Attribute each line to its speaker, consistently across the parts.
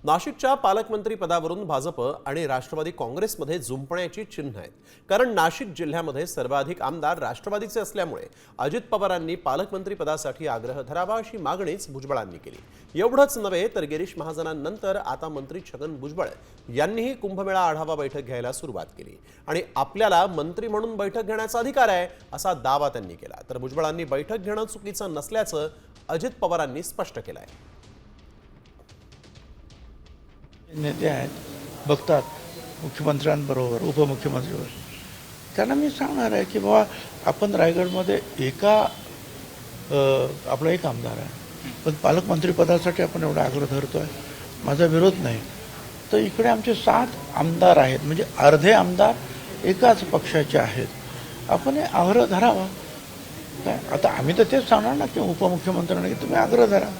Speaker 1: नाशिकच्या पालकमंत्री पदावरून भाजप आणि राष्ट्रवादी काँग्रेसमध्ये जुंपण्याची चिन्ह आहेत। कारण नाशिक जिल्ह्यामध्ये सर्वाधिक आमदार राष्ट्रवादीचे असल्यामुळे अजित पवारांनी पालकमंत्री पदासाठी आग्रह धरावा अशी मागणीच भुजबळांनी केली। एवढंच नव्हे तर गिरीश महाजनांनंतर आता मंत्री छगन भुजबळ यांनीही कुंभमेळा आढावा बैठक घ्यायला सुरुवात केली आणि आपल्याला मंत्री म्हणून बैठक घेण्याचा अधिकार आहे असा दावा त्यांनी केला। तर भुजबळांनी बैठक घेणं चुकीचं नसल्याचं अजित पवारांनी स्पष्ट केलं आहे।
Speaker 2: नेते आहेत, बघतात मुख्यमंत्र्यांबरोबर उपमुख्यमंत्रीवर, त्यांना मी सांगणार आहे की बाबा आपण रायगडमध्ये आपला एक आमदार आहे, पण पालकमंत्रीपदासाठी आपण एवढा आग्रह धरतो आहे, माझा विरोध नाही। तर इकडे आमचे 7 आमदार आहेत, म्हणजे अर्धे आमदार एकाच पक्षाचे आहेत, आपण हे आग्रह धरावा। काय आता आम्ही तर तेच सांगणार ना की उपमुख्यमंत्र्यांना की तुम्ही आग्रह धरा,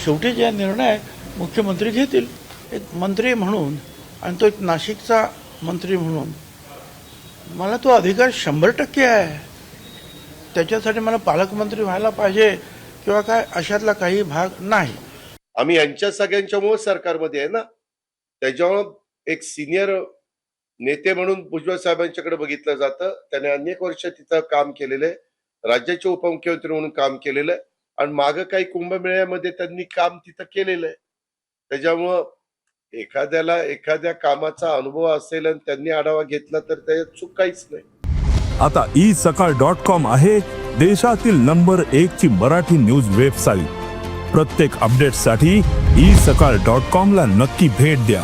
Speaker 2: शेवटी जे निर्णय मुख्यमंत्री घेतील। एक मंत्री म्हणून आणि तो एक नाशिकचा मंत्री म्हणून मला तो अधिकार 100% आहे। त्याच्यासाठी मला पालकमंत्री व्हायला पाहिजे किंवा काय अशातला काही भाग नाही।
Speaker 3: आम्ही यांच्या सगळ्यांच्यामुळे सरकारमध्ये आहे ना, त्याच्यामुळे एक सिनियर नेते म्हणून भुजबळ साहेबांच्याकडे बघितलं जातं। त्याने अनेक वर्ष तिथं काम केलेलं आहे, राज्याचे उपमुख्यमंत्री म्हणून काम केलेलं आहे आणि मागं काही कुंभमेळ्यामध्ये त्यांनी काम तिथं केलेलं आहे। त्याच्यामुळं एखाद्याला एखाद्या कामाचा अनुभव असेल आणि त्यांनी आढावा घेतला तर त्यात चूक काहीच नाही।
Speaker 4: आता isakal.com आहे देशातील नंबर 1 ची मराठी न्यूज वेबसाईट। प्रत्येक अपडेटसाठी isakal.com ला नक्की भेट द्या।